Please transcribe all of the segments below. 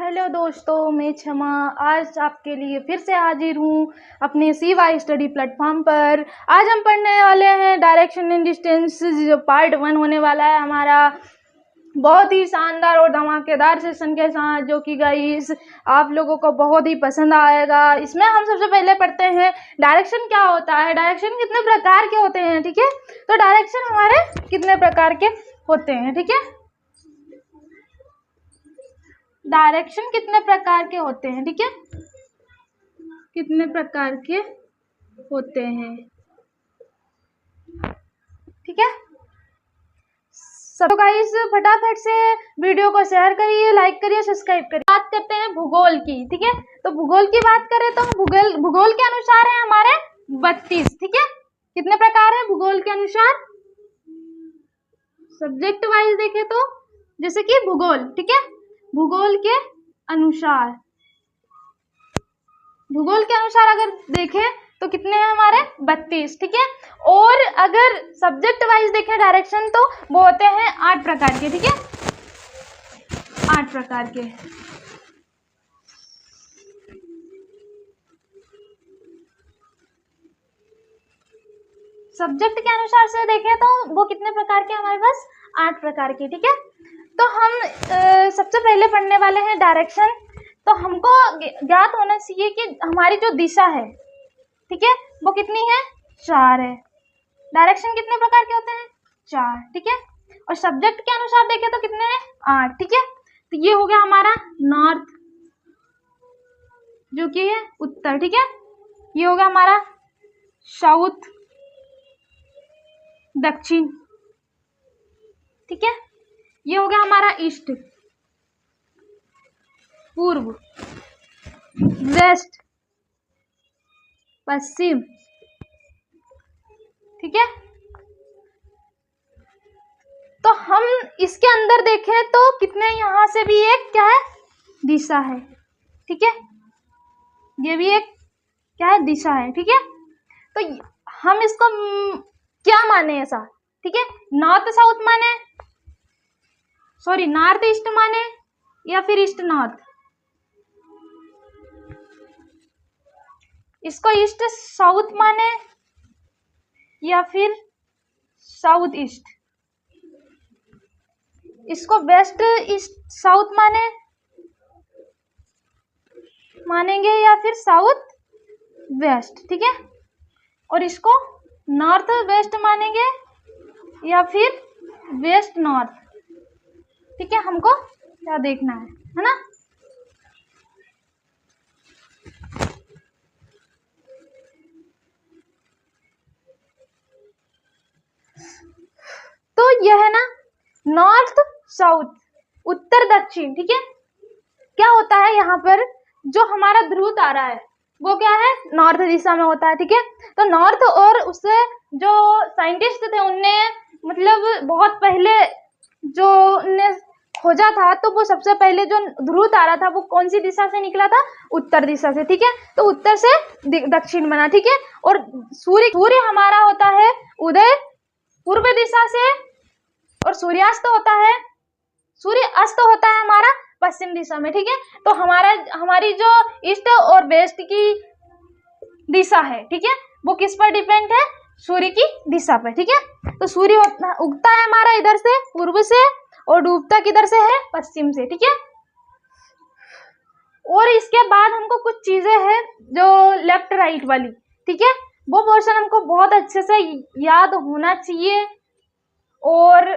Hello दोस्तों, मैं क्षमा आज आपके लिए फिर से हाजिर हूँ अपने CY स्टडी प्लेटफॉर्म पर। आज हम पढ़ने वाले हैं डायरेक्शन एंड डिस्टेंस, जो पार्ट 1 होने वाला है हमारा। बहुत ही शानदार और धमाकेदार सेशन के साथ, जो कि गाइस आप लोगों को बहुत ही पसंद आएगा। इसमें हम सबसे पहले पढ़ते हैं डायरेक्शन क्या होता है, डायरेक्शन कितने प्रकार के होते हैं। ठीक है, तो डायरेक्शन हमारे कितने प्रकार के होते हैं। ठीक है, डायरेक्शन कितने प्रकार के होते हैं। ठीक है, कितने प्रकार के होते हैं। ठीक है, सब गाइस फटाफट से वीडियो को शेयर करिए, लाइक करिए, सब्सक्राइब करिए। बात करते हैं भूगोल की। ठीक है, तो भूगोल की बात करें तो भूगोल के अनुसार है हमारे 32। ठीक है, कितने प्रकार है भूगोल के अनुसार। सब्जेक्ट वाइज देखें तो जैसे कि भूगोल, ठीक है, भूगोल के अनुसार अगर देखें तो कितने हैं हमारे 32। ठीक है, और अगर सब्जेक्ट वाइज देखें डायरेक्शन तो वो होते हैं 8 प्रकार के। ठीक है, 8 प्रकार के। सब्जेक्ट के अनुसार से देखें तो वो कितने प्रकार के हमारे पास 8 प्रकार के। ठीक है, तो हम सबसे पहले पढ़ने वाले हैं डायरेक्शन। तो हमको ज्ञात होना चाहिए कि हमारी जो दिशा है, ठीक है, वो कितनी है, 4 है। डायरेक्शन कितने प्रकार के होते हैं, 4। ठीक है, और सब्जेक्ट के अनुसार देखें तो कितने हैं, 8। ठीक है, तो ये हो गया हमारा नॉर्थ, जो कि है उत्तर। ठीक है, ये हो गया हमारा साउथ, दक्षिण। ठीक है, ये हो गया हमारा ईस्ट, पूर्व, वेस्ट, पश्चिम। ठीक है, तो हम इसके अंदर देखें तो कितने, यहां से भी एक क्या है, दिशा है। ठीक है, ये भी एक क्या है, दिशा है। ठीक है, तो हम इसको क्या माने ऐसा। ठीक है, नॉर्थ साउथ माने, सॉरी नॉर्थ ईस्ट माने, या फिर ईस्ट नॉर्थ। इसको ईस्ट साउथ माने या फिर साउथ ईस्ट। इसको वेस्ट ईस्ट साउथ मानेंगे या फिर साउथ वेस्ट। ठीक है, और इसको नॉर्थ वेस्ट मानेंगे या फिर वेस्ट नॉर्थ। ठीक है, हमको क्या देखना है ना। तो यह है ना नॉर्थ साउथ, उत्तर दक्षिण। ठीक है, क्या होता है यहाँ पर, जो हमारा ध्रुव तारा है वो क्या है, नॉर्थ दिशा में होता है। ठीक है, तो नॉर्थ, और उससे जो साइंटिस्ट थे उनने मतलब बहुत पहले जो उनने खोजा था, तो वो सबसे पहले जो ध्रुव तारा था वो कौन सी दिशा से निकला था, उत्तर दिशा से। ठीक है, तो उत्तर से दक्षिण बना। ठीक है, और सूर्य हमारा होता है उदय पूर्व दिशा से, और सूर्यास्त होता है हमारा पश्चिम दिशा में। ठीक है, तो हमारी जो ईस्ट और वेस्ट की दिशा है, ठीक है, वो किस पर डिपेंड है, सूर्य की दिशा पर। ठीक है, तो सूर्य उगता है हमारा इधर से पूर्व से, और डूबता किधर से है, पश्चिम से। ठीक है, और इसके बाद हमको कुछ चीजें हैं जो लेफ्ट राइट वाली। ठीक है, वो पोर्शन हमको बहुत अच्छे से याद होना चाहिए, और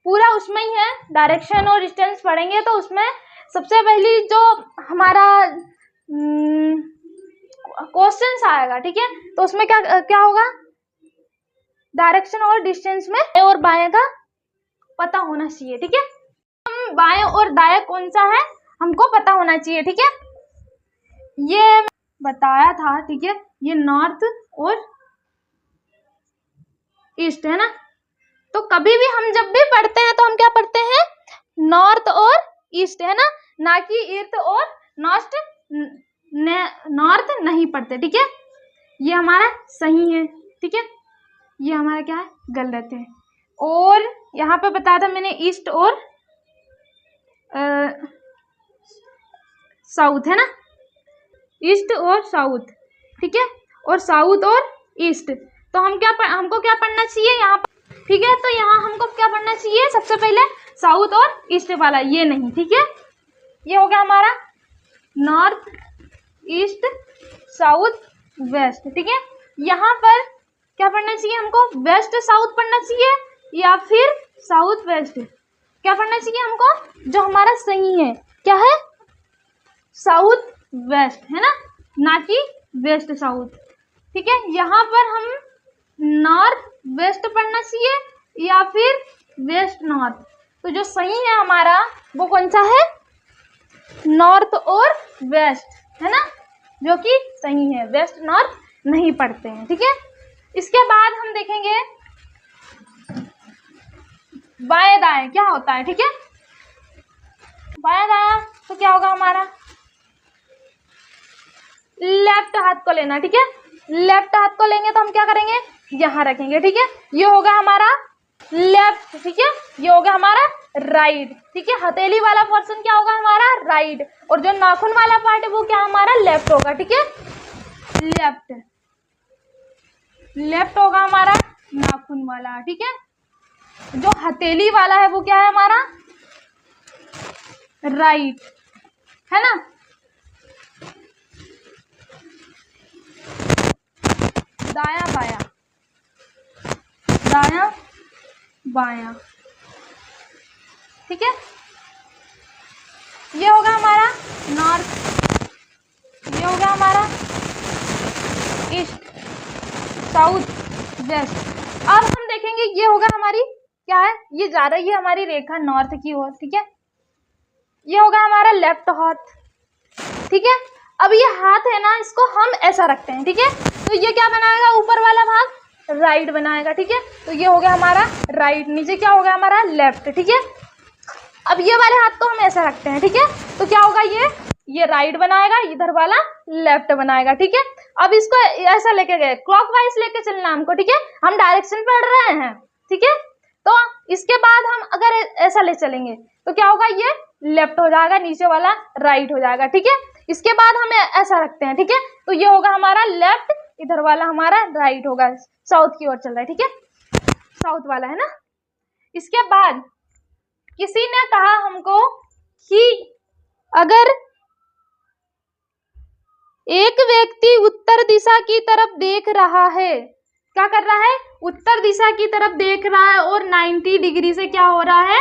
पूरा उसमें ही है। डायरेक्शन और डिस्टेंस पढ़ेंगे तो उसमें सबसे पहली जो हमारा क्वेश्चंस आएगा। ठीक है, तो उसमें क्या होगा, डायरेक्शन और डिस्टेंस में दाएं और बाएं का पता होना चाहिए। ठीक है, हम बाएं और दाएं कौन सा है हमको पता होना चाहिए। ठीक है, ये बताया था। ठीक है, ये नॉर्थ और ईस्ट है ना, तो कभी भी हम जब भी पढ़ते हैं तो हम क्या पढ़ते हैं, नॉर्थ और ईस्ट, है ना कि ईस्ट और नॉर्थ नहीं पढ़ते। ठीक है, ये हमारा सही है। ठीक है, ये हमारा क्या है, गलत है। और यहाँ पे बताया था मैंने ईस्ट और साउथ, है ना, ईस्ट और साउथ, ठीक है, और साउथ और ईस्ट। तो हमको क्या पढ़ना चाहिए यहाँ पर, ठीक है, तो यहाँ हमको क्या पढ़ना चाहिए, सबसे पहले साउथ और ईस्ट वाला, ये नहीं, ठीक है, ये हो गया हमारा नॉर्थ ईस्ट साउथ वेस्ट, ठीक है। यहाँ पर क्या पढ़ना चाहिए हमको, वेस्ट साउथ पढ़ना चाहिए या फिर साउथ वेस्ट, क्या पढ़ना चाहिए हमको, जो हमारा सही है क्या है, साउथ वेस्ट, है ना कि वेस्ट साउथ, ठीक है। यहाँ पर हम नॉर्थ वेस्ट पढ़ना चाहिए या फिर वेस्ट नॉर्थ, तो जो सही है हमारा वो कौन सा है, नॉर्थ और वेस्ट, है ना, जो कि सही है, वेस्ट नॉर्थ नहीं पढ़ते हैं, ठीक है। इसके बाद हम देखेंगे बाएं दाएं क्या होता है, ठीक है, बाएं दाएं तो क्या होगा हमारा, लेफ्ट हाथ को लेना, ठीक है, लेफ्ट हाथ को लेंगे तो हम क्या करेंगे, यहाँ रखेंगे, ठीक है, ये होगा हमारा लेफ्ट, ठीक है, ये होगा हमारा राइट, ठीक है, हथेली वाला पोर्शन क्या होगा हमारा राइट, और जो नाखून वाला पार्ट है वो क्या हमारा लेफ्ट होगा, ठीक है, लेफ्ट, लेफ्ट होगा हमारा नाखून वाला, ठीक है, जो हथेली वाला है वो क्या है हमारा राइट, है ना। दाया बाया, दाया बाया, ठीक है, ये होगा हमारा नॉर्थ, ये होगा हमारा ईस्ट साउथ वेस्ट। अब हम देखेंगे ये होगा हमारी क्या है, ये जा रही है हमारी रेखा नॉर्थ की ओर, ठीक है, ये होगा हमारा लेफ्ट हाथ, ठीक है। अब ये हाथ है ना, इसको हम ऐसा रखते हैं, ठीक है, तो ये क्या बनाएगा, ऊपर वाला भाग राइट बनाएगा, ठीक है, तो ये हो गया हमारा राइट, नीचे क्या होगा हमारा लेफ्ट, ठीक है। अब ये वाले हाथ को हम ऐसा रखते हैं, ठीक है, तो क्या होगा, ये राइट बनाएगा, इधर वाला लेफ्ट बनाएगा, ठीक है। अब इसको ऐसा लेके गए, क्लॉकवाइज लेके चलना हमको, ठीक है, हम डायरेक्शन पढ़ रहे हैं, ठीक है, तो इसके बाद हम अगर ऐसा ले चलेंगे तो क्या होगा, ये लेफ्ट हो जाएगा, नीचे वाला राइट हो जाएगा, ठीक है। इसके बाद हम ऐसा रखते हैं, ठीक है, तो ये होगा हमारा लेफ्ट, इधर वाला हमारा राइट होगा, साउथ की ओर चल रहा है, ठीक है, साउथ वाला, है ना। इसके बाद किसी ने कहा हमको कि अगर एक व्यक्ति उत्तर दिशा की तरफ देख रहा है, क्या कर रहा है, उत्तर दिशा की तरफ देख रहा है और 90 डिग्री से क्या हो रहा है,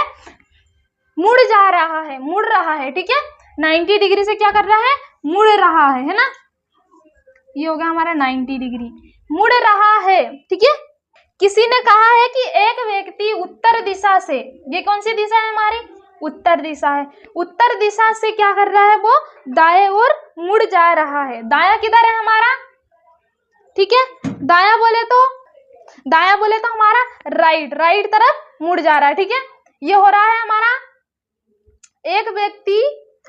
मुड़ जा रहा है, मुड़ रहा है, ठीक है, 90 डिग्री से क्या कर रहा है, मुड़ रहा है ना, ये होगा हमारा 90 डिग्री, मुड़ रहा है, ठीक है। किसी ने कहा है कि एक व्यक्ति उत्तर दिशा से, ये कौन सी दिशा है हमारी, उत्तर दिशा है, उत्तर दिशा से क्या कर रहा है, वो दाएं ओर मुड़ जा रहा है, दाया किधर है हमारा, ठीक है, दाया बोले तो हमारा राइट, राइट तरफ मुड़ जा रहा है, ठीक है, ये हो रहा है हमारा एक व्यक्ति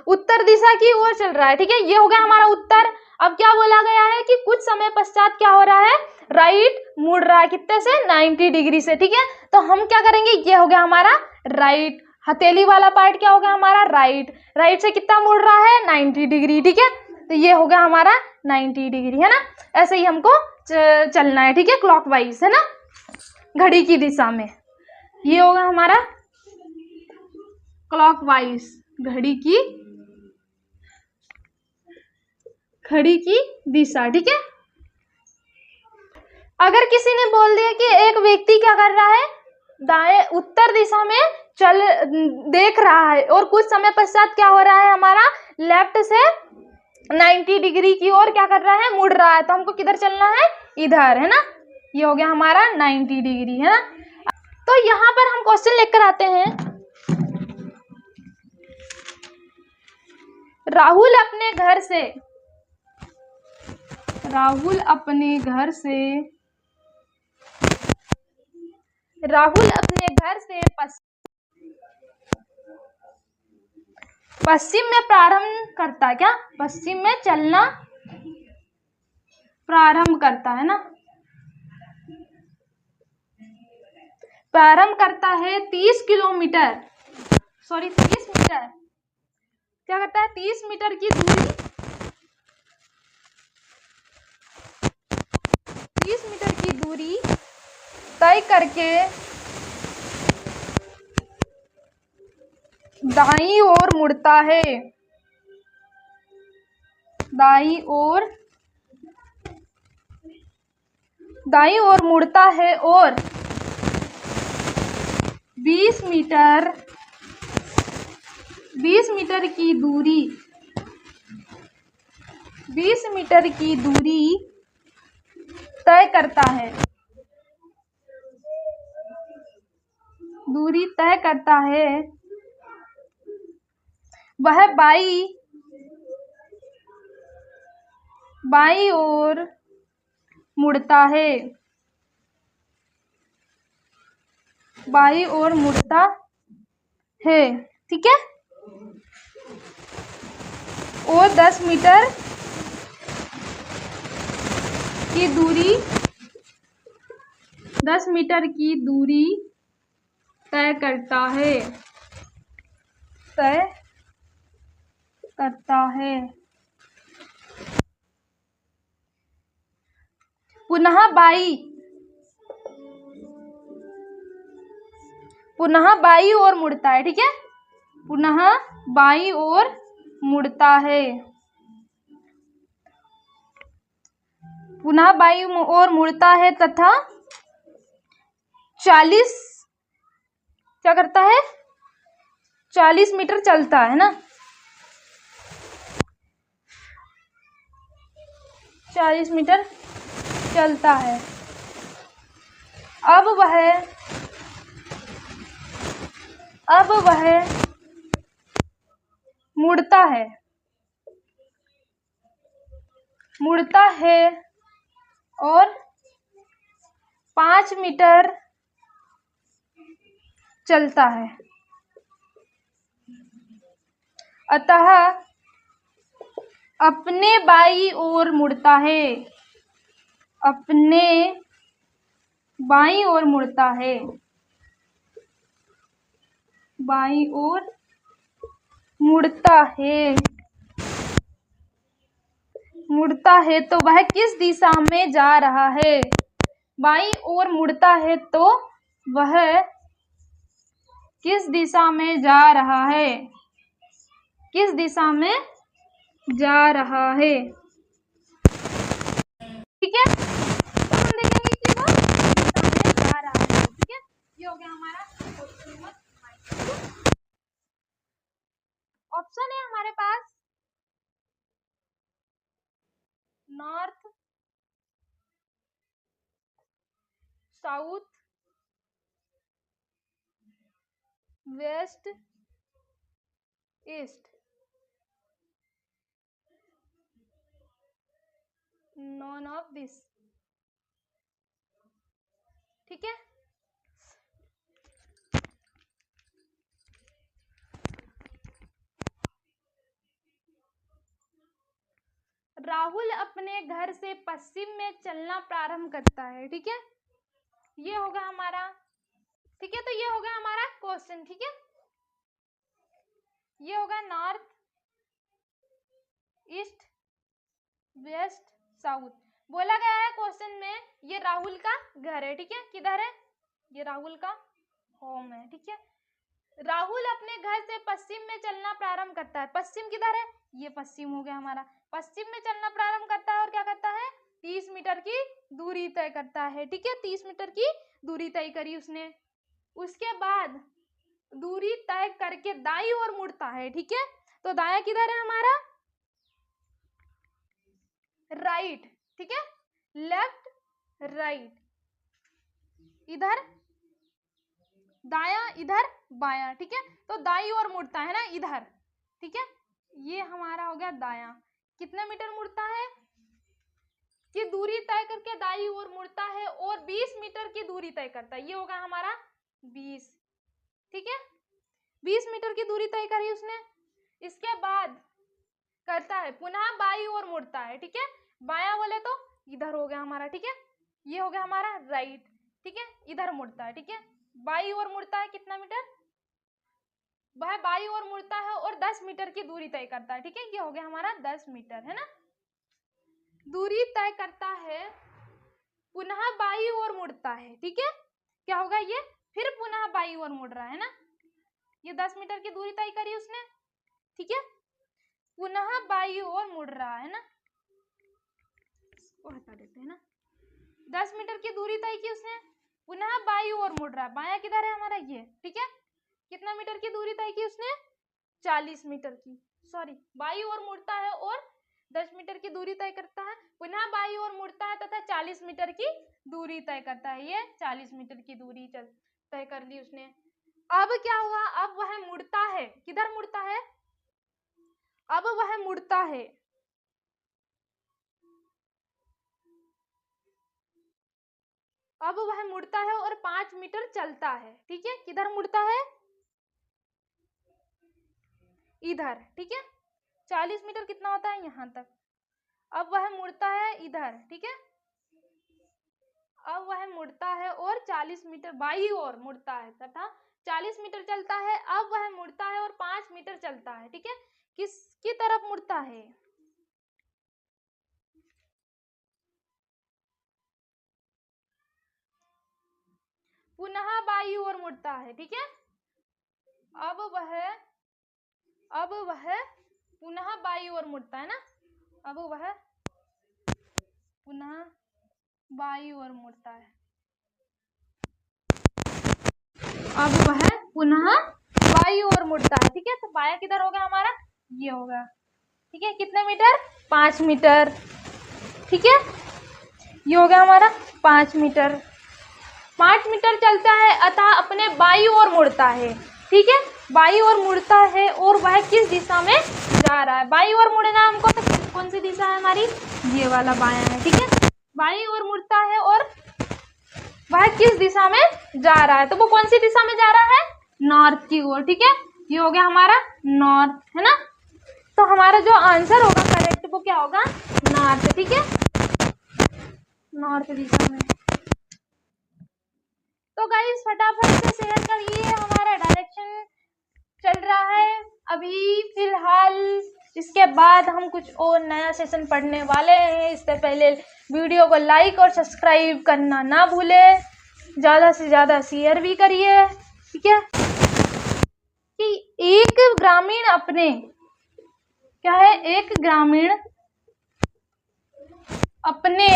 उत्तर दिशा की ओर चल रहा है, ठीक है, ये हो गया हमारा उत्तर। अब क्या बोला गया है कि कुछ समय पश्चात क्या हो रहा है, राइट मुड़ रहा है, कितने से, 90 डिग्री से, ठीक है, तो हम क्या करेंगे, ये हो गया हमारा राइट, हथेली वाला पार्ट क्या होगा हमारा राइट, राइट से कितना मुड़ रहा है, 90 डिग्री, ठीक है, तो ये हो गया हमारा 90 डिग्री, है ना। ऐसे ही हमको चलना है, ठीक है, क्लॉकवाइज, है ना, घड़ी की दिशा में, ये होगा हमारा क्लॉकवाइज, घड़ी की दिशा, ठीक है। अगर किसी ने बोल दिया कि एक व्यक्ति क्या कर रहा है, दाएं उत्तर दिशा में देख रहा है और कुछ समय पश्चात क्या हो रहा है हमारा, लेफ्ट से 90 डिग्री की ओर क्या कर रहा है, मुड़ रहा है, तो हमको किधर चलना है, इधर, है ना, ये हो गया हमारा 90 डिग्री, है ना। तो यहाँ पर हम क्वेश्चन लेकर आते हैं, राहुल अपने घर से पश्चिम में प्रारंभ करता, क्या पश्चिम में चलना प्रारंभ करता है ना, प्रारंभ करता है 30 मीटर, क्या करता है, 30 मीटर की दूरी, 30 मीटर की दूरी तय करके दाईं ओर मुड़ता है, दाईं ओर मुड़ता है और 20 मीटर की दूरी, 20 मीटर की दूरी तय करता है, दूरी तय करता है। वह बाईं ओर मुड़ता है, बाईं ओर मुड़ता है, ठीक है। और 10 मीटर की दूरी, 10 मीटर की दूरी तय करता है, तय करता है। पुनः बाईं ओर मुड़ता है, ठीक है। पुनः बाईं ओर मुड़ता है, पुनः बाईं ओर मुड़ता है तथा 40, क्या करता है, 40 मीटर चलता है ना, 40 मीटर चलता है। अब वह मुड़ता है और 5 मीटर चलता है, अतः अपने बाईं ओर मुड़ता है, अपने बाईं ओर मुड़ता है, बाईं ओर मुड़ता है तो वह किस दिशा में जा रहा है, बाईं ओर मुड़ता है तो वह किस दिशा में जा रहा है, किस दिशा में जा रहा है, ठीक है। तो हम देखेंगे कि वो किस दिशा में जा रहा है, ठीक है। ये हो गया हमारा क्वेश्चन नंबर 5। ऑप्शन है हमारे पास north, south, west, east, none of this, ठीक है। राहुल अपने घर से पश्चिम में चलना प्रारंभ करता है, ठीक है। ये होगा हमारा, ठीक है। तो ये होगा हमारा क्वेश्चन, ठीक है। ये होगा नॉर्थ, ईस्ट, वेस्ट, साउथ। बोला गया है क्वेश्चन में ये राहुल का घर है, ठीक है। किधर है, ये राहुल का होम है, ठीक है। राहुल अपने घर से पश्चिम में चलना प्रारंभ करता है, पश्चिम किधर है, ये पश्चिम हो गया हमारा। पश्चिम में चलना प्रारंभ करता है और क्या करता है, 30 मीटर की दूरी तय करता है, ठीक है। 30 मीटर की दूरी तय करी उसने। उसके बाद दूरी तय करके दाईं ओर मुड़ता है, ठीक है। तो दाया किधर है हमारा, राइट, ठीक है। लेफ्ट, राइट, इधर दाया, इधर बाया, ठीक है। तो दाईं ओर मुड़ता है ना, इधर, ठीक है। ये हमारा हो गया दाया। कितने मीटर मुड़ता है, कि दूरी तय करके दाईं ओर मुड़ता है और 20 मीटर की दूरी तय करता है, ये होगा हमारा 20, ठीक है। 20 मीटर की दूरी तय करी उसने। इसके बाद करता है पुनः बाईं ओर मुड़ता है, ठीक है। बाया बोले तो इधर हो गया हमारा, ठीक है। ये हो गया हमारा राइट, ठीक है। इधर मुड़ता है, ठीक है। बाईं ओर मुड़ता है कितना मीटर, वह बाईं ओर मुड़ता है और 10 मीटर की दूरी तय करता है। ठीक है, ये हो गया हमारा 10 मीटर, है ना। दूरी तय करता है, पुनः बाईं ओर मुड़ता है। ठीक है, क्या होगा ये, फिर पुनः बाईं ओर मुड़ रहा है ना। ये 10 मीटर की दूरी तय करी उसने, ठीक है, पुनः बाईं ओर मुड़ रहा है ना, इसको हटा देते हैं ना। 10 मीटर की दूरी तय की उसने, पुनः बाईं ओर मुड़ रहा है। बायां किधर है हमारा, ये। ठीक है, कितना मीटर की दूरी तय की उसने, 40 मीटर की, सॉरी, बाईं ओर मुड़ता है और 10 मीटर की दूरी तय करता है, पुनः बाईं ओर मुड़ता है तथा 40 मीटर की दूरी तय करता है। ये 40 मीटर की दूरी तय कर ली उसने। अब क्या हुआ, अब वह मुड़ता है, किधर मुड़ता है, अब वह मुड़ता है, अब वह मुड़ता है और 5 मीटर चलता है। ठीक है, किधर मुड़ता है, इधर। ठीक है, 40 मीटर कितना होता है, यहां तक। अब वह मुड़ता है इधर। ठीक है, अब वह मुड़ता है और 40 मीटर बाईं ओर मुड़ता है तथा 40 मीटर चलता है। अब वह मुड़ता है और 5 मीटर चलता है। ठीक है, किसकी तरफ मुड़ता है, पुनः बाईं ओर मुड़ता है। ठीक है, अब वह पुनः बाईं ओर मुड़ता है ना, अब वह पुनः बाईं ओर मुड़ता है, अब वह पुनः बाईं ओर मुड़ता है। ठीक है, तो बायां किधर होगा हमारा, ये होगा। ठीक है, कितने मीटर, 5 मीटर। ठीक है, ये हो गया हमारा 5 मीटर। 5 मीटर चलता है अतः अपने बाईं ओर मुड़ता है। ठीक है, बाईं ओर मुड़ता है और वह किस दिशा में जा रहा है, बाईं ओर मुड़ना हमको, तो कौन सी दिशा है हमारी, ये वाला बायां है। ठीक है, बाईं ओर मुड़ता है और वह किस दिशा में जा रहा है, तो वो कौन सी दिशा में जा रहा है, नॉर्थ की ओर। ठीक है, ये हो गया हमारा नॉर्थ, है ना। तो हमारा जो आंसर होगा करेक्ट वो क्या होगा, नॉर्थ। ठीक है, नॉर्थ दिशा में। तो गाइस फटाफट से शेयर करिए, हमारा डायरेक्शन चल रहा है अभी फिलहाल। इसके बाद हम कुछ और नया सेशन पढ़ने वाले हैं। इससे पहले वीडियो को लाइक और सब्सक्राइब करना ना भूलें, ज़्यादा से ज़्यादा शेयर भी करिए। ठीक है, कि एक ग्रामीण अपने, क्या है, एक ग्रामीण अपने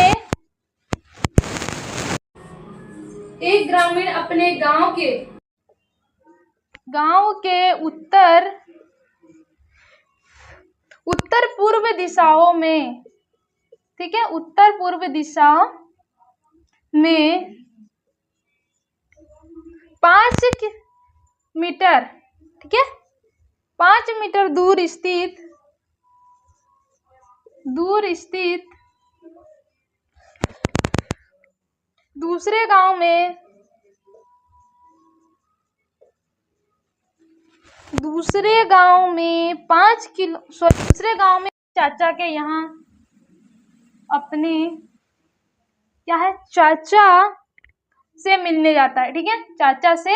गांव के उत्तर पूर्व दिशाओं में, ठीक है, उत्तर पूर्व दिशा में 5 मीटर, ठीक है, 5 मीटर दूर स्थित दूसरे गांव में दूसरे गांव में चाचा के यहाँ अपने, क्या है, चाचा से मिलने जाता है। ठीक है, चाचा से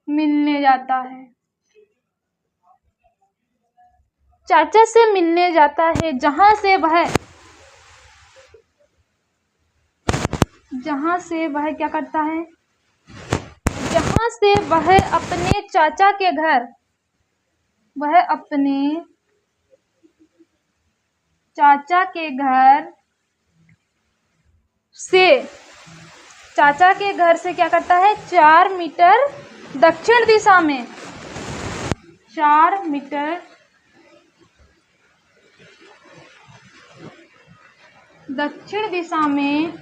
मिलने जाता है, चाचा से मिलने जाता है, जहां से वह क्या करता है, जहां से वह अपने चाचा के घर, वह अपने चाचा के घर से क्या करता है, 4 मीटर दक्षिण दिशा में, 4 मीटर दक्षिण दिशा में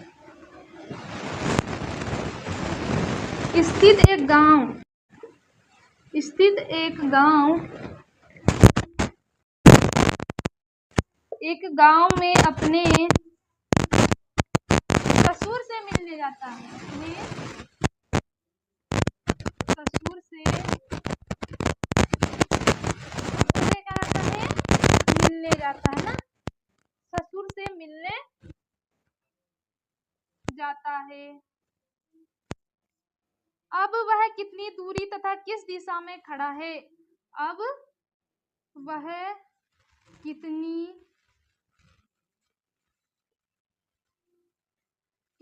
स्थित एक गांव में अपने ससुर से मिलने जाता है, अपने ससुर से क्या करता है, मिलने जाता है ना, ससुर से मिलने जाता है। अब वह कितनी दूरी तथा किस दिशा में खड़ा है, अब वह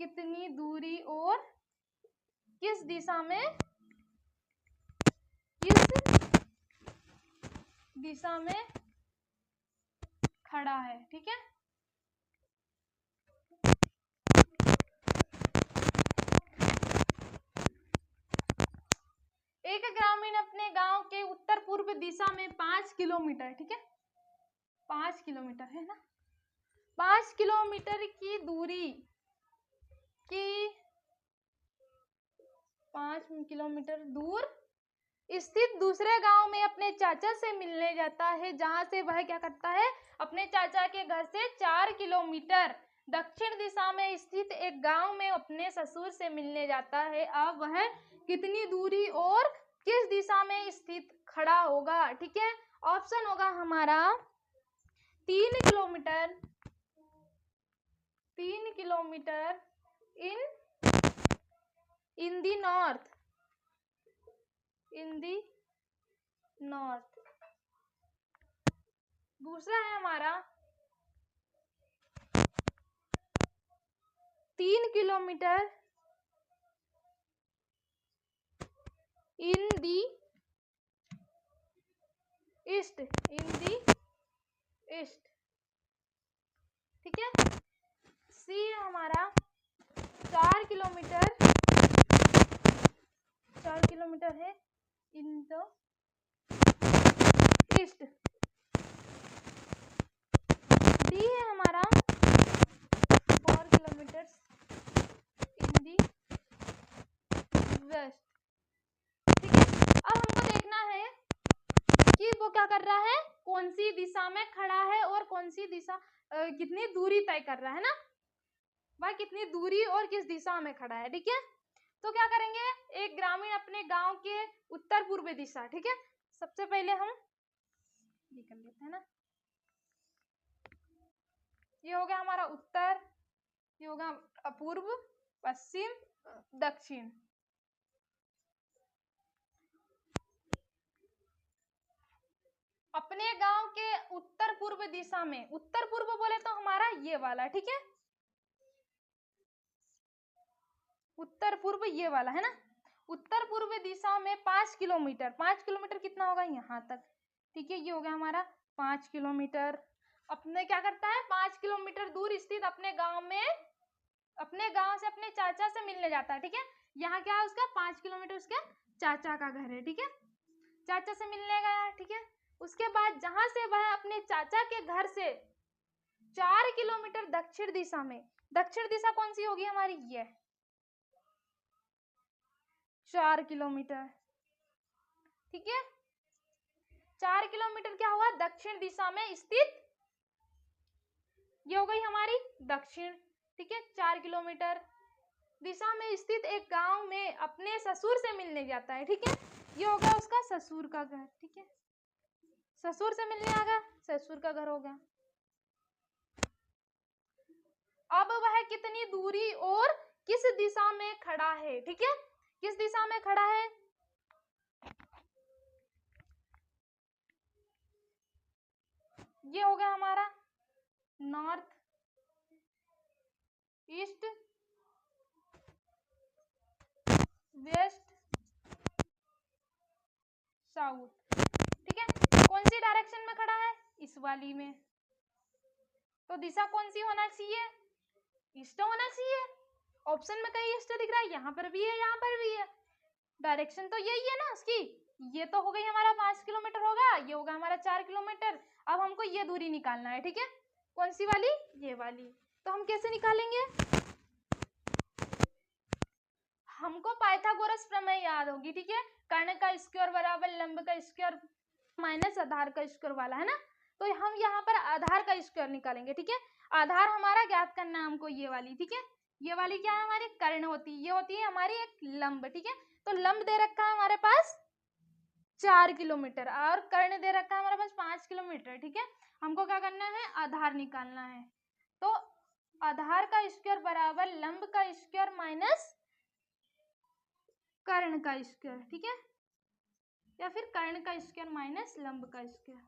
कितनी दूरी और किस दिशा में खड़ा है। ठीक है, एक ग्रामीण अपने गांव के उत्तर पूर्व दिशा में 5 किलोमीटर, ठीक है 5 किलोमीटर है ना, 5 किलोमीटर की दूरी की 5 किलोमीटर दूर स्थित दूसरे गांव में अपने चाचा से मिलने जाता है, जहां से वह क्या करता है, अपने चाचा के घर से 4 किलोमीटर दक्षिण दिशा में स्थित एक गांव में अपने ससुर से मिलने जाता है। अब वह कितनी दूरी और किस दिशा में स्थित खड़ा होगा। ठीक है, ऑप्शन होगा हमारा 3 किलोमीटर इन दी नॉर्थ। दूसरा है हमारा 3 किलोमीटर इन दी ईस्ट। ठीक है, सी है हमारा 4 किलोमीटर है इन द ईस्ट। डी है हमारा 4 किलोमीटर इन दी वेस्ट। ठीक है, अब हमको देखना है कि वो क्या कर रहा है, कौन सी दिशा में खड़ा है और कौन सी दिशा कितनी दूरी तय कर रहा है ना, वह कितनी दूरी और किस दिशा में खड़ा है। ठीक है, तो क्या करेंगे, एक ग्रामीण अपने गांव के उत्तर पूर्व दिशा। ठीक है, सबसे पहले हम ये कर लेते हैं ना, ये हो गया हमारा उत्तर, ये होगा पूर्व, पश्चिम, दक्षिण। अपने गांव के उत्तर पूर्व दिशा में, उत्तर पूर्व बोले तो हमारा ये वाला, ठीक है उत्तर पूर्व ये वाला है ना, उत्तर पूर्व दिशा में 5 किलोमीटर, 5 किलोमीटर कितना होगा यहाँ तक। ठीक है, ये हो गया हमारा 5 किलोमीटर। अपने क्या करता है, 5 किलोमीटर दूर स्थित अपने गांव से अपने चाचा से मिलने जाता है। ठीक है, यहाँ क्या है उसका 5 किलोमीटर उसके चाचा का घर है। ठीक है, चाचा से मिलने गया है। ठीक है, उसके बाद जहां से वह अपने चाचा के घर से 4 किलोमीटर दक्षिण दिशा में, दक्षिण दिशा कौन सी होगी हमारी, ये 4 किलोमीटर। ठीक है, 4 किलोमीटर क्या हुआ, दक्षिण दिशा में स्थित, ये हो गई हमारी दक्षिण। ठीक है, 4 किलोमीटर दिशा में स्थित एक गांव में अपने ससुर से मिलने जाता है। ठीक है, ये हो गया उसका ससुर का घर। ठीक है, ससुर से मिलने आ गया, ससुर का घर हो गया। अब वह कितनी दूरी और किस दिशा में खड़ा है। ठीक है, किस दिशा में खड़ा है, ये हो गया हमारा नॉर्थ ईस्ट वेस्ट साउथ। ठीक है, कौन सी डायरेक्शन में खड़ा है, इस वाली में, तो दिशा कौन सी होना चाहिए, ईस्ट होना चाहिए। ऑप्शन में कहीं ईस्ट दिख रहा है, यहाँ पर भी है, यहाँ पर भी है, डायरेक्शन तो यही है ना उसकी। ये तो हो गई हमारा 5 किलोमीटर होगा, ये होगा हमारा 4 किलोमीटर। अब हमको ये दूरी निकालना है। ठीक है, कौन सी वाली, ये वाली। तो हम कैसे निकालेंगे, हमको पाइथागोरस प्रमेय याद होगी। ठीक है, कर्ण का स्क्वायर बराबर लंब का स्क्वायर माइनस आधार का स्क्वायर वाला है ना, तो हम यहाँ पर आधार का स्क्वायर निकालेंगे। ठीक है, आधार हमारा ज्ञात करना है हमको, ये वाली। ठीक है, ये वाली क्या है हमारी, कर्ण होती है, ये होती है हमारी एक लंब। ठीक है, तो लंब दे रखा है हमारे पास 4 किलोमीटर और कर्ण दे रखा है हमारे पास 5 किलोमीटर। ठीक है, हमको क्या करना है, आधार निकालना है। तो आधार का स्क्वायर बराबर लंब का स्क्वायर माइनस कर्ण का स्क्वायर। ठीक है, या फिर कर्ण का स्क्वायर माइनस लंब का स्क्वायर।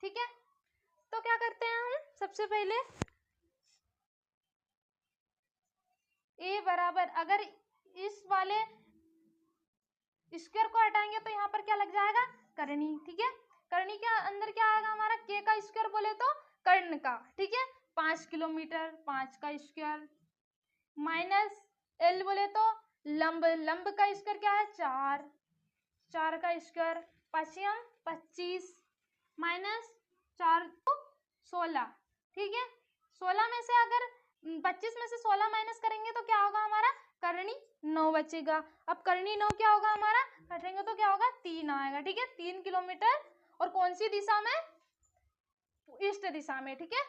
ठीक है, तो क्या करते हैं हम, सबसे पहले ए बराबर, अगर इस वाले स्क्वायर को हटाएंगे तो यहाँ पर क्या लग जाएगा, करनी। ठीक है, करनी के अंदर क्या आएगा हमारा, के का स्क्वायर बोले तो कर्ण का। ठीक है, 5 किलोमीटर, 5 का स्क्वायर माइनस एल बोले तो लंब, लंब का स्क्वायर क्या है 4, 4 का स्क्वायर, पश्चिम 25 माइनस 4 तो 16। ठीक है, 16 में से अगर 25 में से 16 माइनस करेंगे तो क्या होगा हमारा, करनी 9 बचेगा। अब करनी 9 क्या होगा हमारा, कटेंगे तो क्या होगा 3 आएगा। ठीक है, 3 किलोमीटर, और कौन सी दिशा में, ईस्ट दिशा में। ठीक है,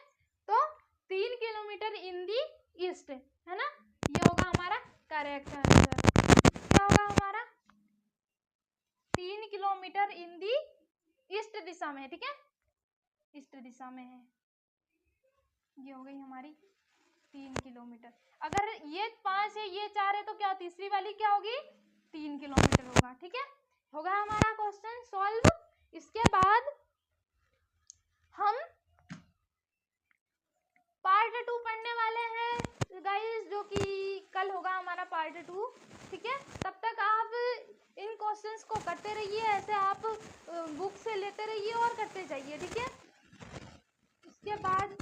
तो 3 किलोमीटर इन दी ईस्ट, है ना, ये होगा हमारा करेक्ट आंसर। क्या होगा हमारा, 3 किलोमीटर इन दी ईस्ट दिशा में। ठीक है, ईस्ट दिशा में है, ये हो गई हमारी 3 किलोमीटर। अगर ये 5 है, ये 4 है, तो क्या तीसरी वाली क्या होगी, 3 किलोमीटर होगा। ठीक है, होगा हमारा क्वेश्चन सॉल्व। इसके बाद हम पार्ट 2 पढ़ने वाले हैं गाइस, जो कि कल होगा हमारा पार्ट 2। ठीक है, तब तक आप इन क्वेश्चंस को करते रहिए, ऐसे आप बुक से लेते रहिए और करते जाइए। ठीक है, इसके बाद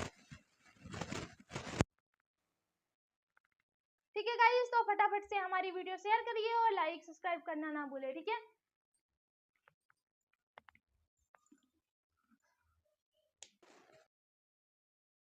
ठीक है गाइस, तो फटाफट से हमारी वीडियो शेयर करिए और लाइक सब्सक्राइब करना ना भूले। ठीक है।